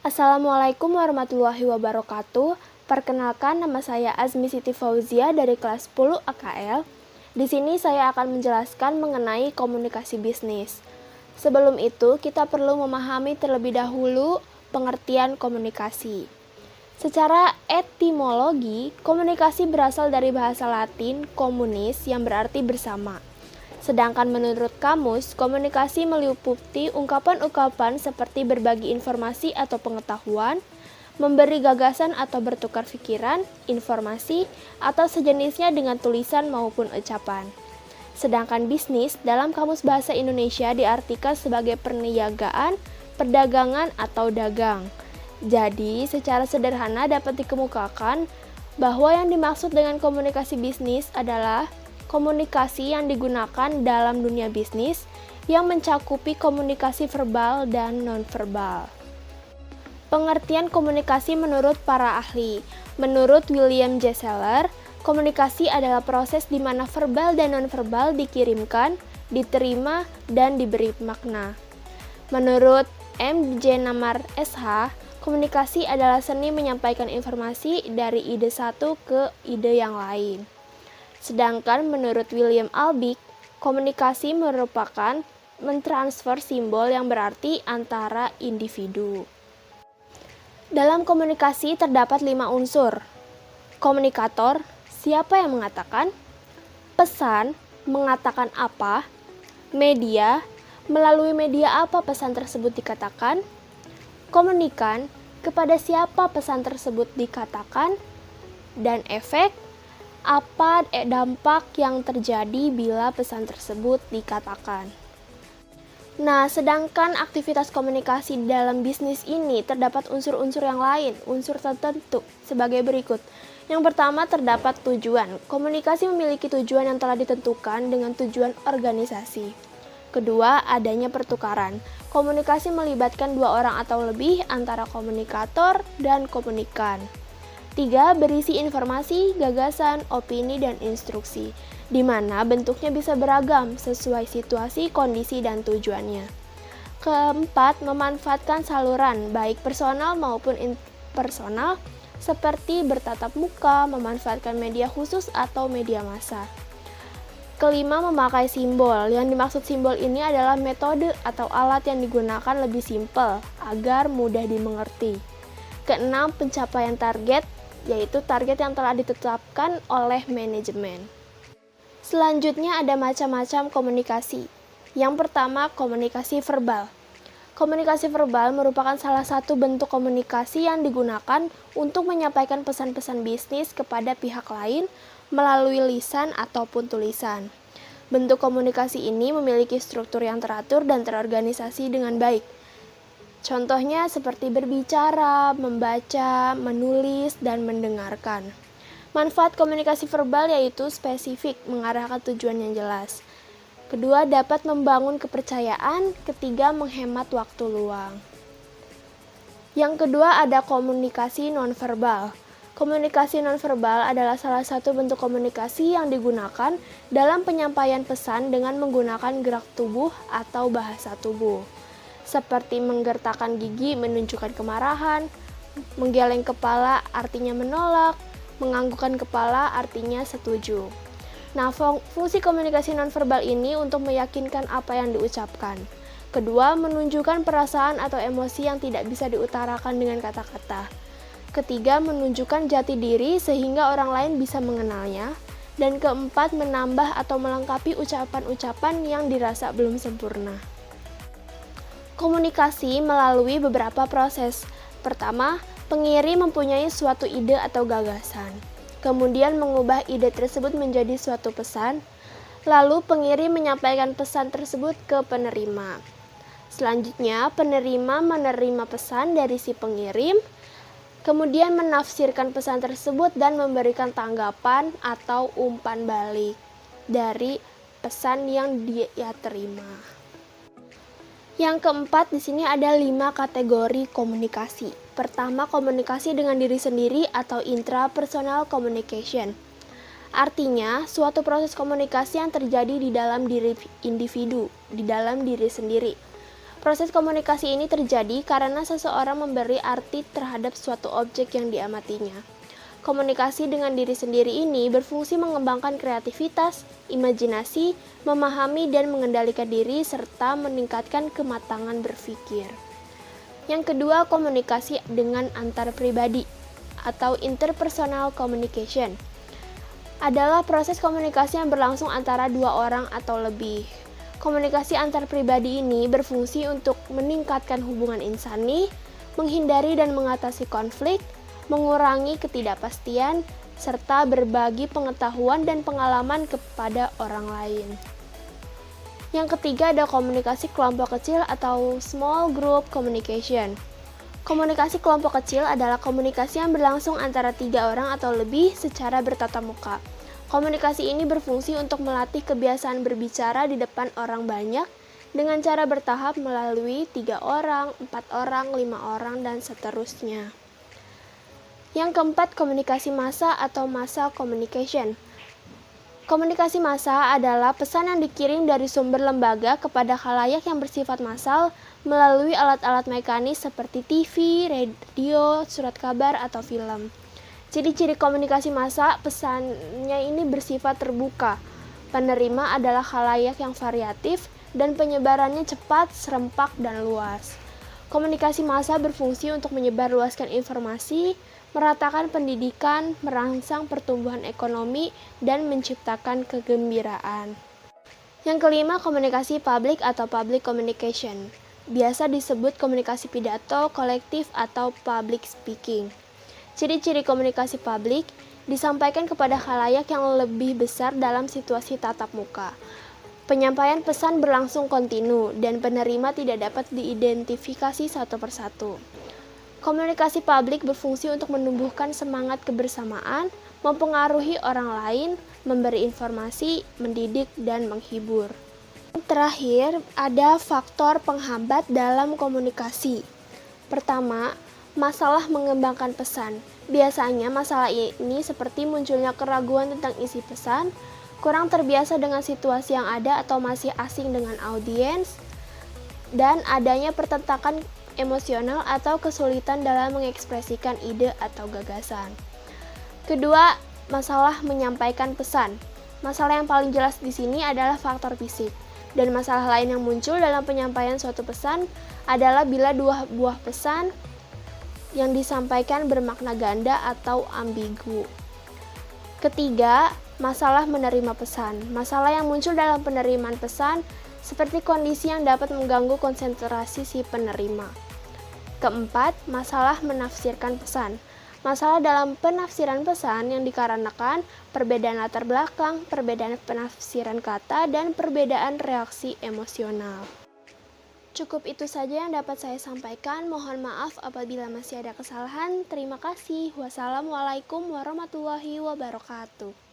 Assalamualaikum warahmatullahi wabarakatuh. Perkenalkan, nama saya Azmi Siti Fauzia dari kelas 10 AKL. Di sini saya akan menjelaskan mengenai komunikasi bisnis. Sebelum itu, kita perlu memahami terlebih dahulu pengertian komunikasi. Secara etimologi, komunikasi berasal dari bahasa Latin communis yang berarti bersama. Sedangkan menurut kamus, komunikasi meliputi ungkapan-ungkapan seperti berbagi informasi atau pengetahuan, memberi gagasan atau bertukar pikiran, informasi, atau sejenisnya dengan tulisan maupun ucapan. Sedangkan bisnis dalam Kamus Bahasa Indonesia diartikan sebagai perniagaan, perdagangan, atau dagang. Jadi, secara sederhana dapat dikemukakan bahwa yang dimaksud dengan komunikasi bisnis adalah komunikasi yang digunakan dalam dunia bisnis yang mencakupi komunikasi verbal dan nonverbal. Pengertian komunikasi menurut para ahli. Menurut William J. Seller, komunikasi adalah proses di mana verbal dan nonverbal dikirimkan, diterima, dan diberi makna. Menurut M. J. Namar SH, komunikasi adalah seni menyampaikan informasi dari ide satu ke ide yang lain. Sedangkan menurut William Albick, komunikasi merupakan mentransfer simbol yang berarti antara individu. Dalam komunikasi terdapat 5 unsur. Komunikator, siapa yang mengatakan? Pesan, mengatakan apa? Media, melalui media apa pesan tersebut dikatakan? Komunikan, kepada siapa pesan tersebut dikatakan? Dan efek, apa dampak yang terjadi bila pesan tersebut dikatakan. Nah, sedangkan aktivitas komunikasi dalam bisnis ini terdapat unsur-unsur yang lain, unsur tertentu, sebagai berikut. Yang pertama terdapat tujuan. Komunikasi memiliki tujuan yang telah ditentukan dengan tujuan organisasi. Kedua, adanya pertukaran. Komunikasi melibatkan 2 orang atau lebih antara komunikator dan komunikan. 3. Berisi informasi, gagasan, opini, dan instruksi, di mana bentuknya bisa beragam sesuai situasi, kondisi, dan tujuannya. Keempat, memanfaatkan saluran, baik personal maupun impersonal, seperti bertatap muka, memanfaatkan media khusus atau media massa. Kelima, memakai simbol. Yang dimaksud simbol ini adalah metode atau alat yang digunakan lebih simpel, agar mudah dimengerti. Keenam, pencapaian target, yaitu target yang telah ditetapkan oleh manajemen. Selanjutnya ada macam-macam komunikasi. Yang pertama, komunikasi verbal. Komunikasi verbal merupakan salah satu bentuk komunikasi yang digunakan untuk menyampaikan pesan-pesan bisnis kepada pihak lain melalui lisan ataupun tulisan. Bentuk komunikasi ini memiliki struktur yang teratur dan terorganisasi dengan baik. Contohnya seperti berbicara, membaca, menulis, dan mendengarkan. Manfaat komunikasi verbal yaitu spesifik, mengarahkan tujuan yang jelas. Kedua, dapat membangun kepercayaan. Ketiga, menghemat waktu luang. Yang kedua ada komunikasi nonverbal. Komunikasi nonverbal adalah salah satu bentuk komunikasi yang digunakan dalam penyampaian pesan dengan menggunakan gerak tubuh atau bahasa tubuh. Seperti menggertakkan gigi menunjukkan kemarahan, menggeleng kepala artinya menolak, menganggukkan kepala artinya setuju. Nah, fungsi komunikasi nonverbal ini untuk meyakinkan apa yang diucapkan. Kedua, menunjukkan perasaan atau emosi yang tidak bisa diutarakan dengan kata-kata. Ketiga, menunjukkan jati diri sehingga orang lain bisa mengenalnya. Dan keempat, menambah atau melengkapi ucapan-ucapan yang dirasa belum sempurna. Komunikasi melalui beberapa proses. Pertama, pengirim mempunyai suatu ide atau gagasan. Kemudian mengubah ide tersebut menjadi suatu pesan. Lalu pengirim menyampaikan pesan tersebut ke penerima. Selanjutnya, penerima menerima pesan dari si pengirim, kemudian menafsirkan pesan tersebut dan memberikan tanggapan atau umpan balik dari pesan yang dia terima. Yang keempat, di sini ada 5 kategori komunikasi. Pertama, komunikasi dengan diri sendiri atau intrapersonal communication. Artinya, suatu proses komunikasi yang terjadi di dalam diri individu, di dalam diri sendiri. Proses komunikasi ini terjadi karena seseorang memberi arti terhadap suatu objek yang diamatinya. Komunikasi dengan diri sendiri ini berfungsi mengembangkan kreativitas, imajinasi, memahami dan mengendalikan diri, serta meningkatkan kematangan berpikir. Yang kedua, komunikasi dengan antar pribadi atau interpersonal communication adalah proses komunikasi yang berlangsung antara dua orang atau lebih. Komunikasi antar pribadi ini berfungsi untuk meningkatkan hubungan insani, menghindari dan mengatasi konflik, mengurangi ketidakpastian, serta berbagi pengetahuan dan pengalaman kepada orang lain. Yang ketiga ada komunikasi kelompok kecil atau small group communication. Komunikasi kelompok kecil adalah komunikasi yang berlangsung antara 3 orang atau lebih secara bertatap muka. Komunikasi ini berfungsi untuk melatih kebiasaan berbicara di depan orang banyak dengan cara bertahap melalui 3 orang, 4 orang, 5 orang, dan seterusnya. Yang keempat, komunikasi massa atau massal communication. Komunikasi massa adalah pesan yang dikirim dari sumber lembaga kepada khalayak yang bersifat massal melalui alat-alat mekanis seperti TV, radio, surat kabar, atau film. Ciri-ciri komunikasi massa, pesannya ini bersifat terbuka. Penerima adalah khalayak yang variatif dan penyebarannya cepat, serempak, dan luas. Komunikasi massa berfungsi untuk menyebarluaskan informasi, meratakan pendidikan, merangsang pertumbuhan ekonomi, dan menciptakan kegembiraan. Yang kelima, komunikasi publik atau public communication. Biasa disebut komunikasi pidato, kolektif, atau public speaking. Ciri-ciri komunikasi publik disampaikan kepada khalayak yang lebih besar dalam situasi tatap muka. Penyampaian pesan berlangsung kontinu dan penerima tidak dapat diidentifikasi satu persatu. Komunikasi publik berfungsi untuk menumbuhkan semangat kebersamaan, mempengaruhi orang lain, memberi informasi, mendidik, dan menghibur. Terakhir, ada faktor penghambat dalam komunikasi. Pertama, masalah mengembangkan pesan. Biasanya masalah ini seperti munculnya keraguan tentang isi pesan, kurang terbiasa dengan situasi yang ada atau masih asing dengan audiens, dan adanya pertentangan emosional atau kesulitan dalam mengekspresikan ide atau gagasan. Kedua, masalah menyampaikan pesan. Masalah yang paling jelas di sini adalah faktor fisik. Dan masalah lain yang muncul dalam penyampaian suatu pesan adalah bila dua buah pesan yang disampaikan bermakna ganda atau ambigu. Ketiga, masalah menerima pesan. Masalah yang muncul dalam penerimaan pesan seperti kondisi yang dapat mengganggu konsentrasi si penerima. Keempat, masalah menafsirkan pesan. Masalah dalam penafsiran pesan yang dikarenakan perbedaan latar belakang, perbedaan penafsiran kata, dan perbedaan reaksi emosional. Cukup itu saja yang dapat saya sampaikan. Mohon maaf apabila masih ada kesalahan. Terima kasih. Wassalamualaikum warahmatullahi wabarakatuh.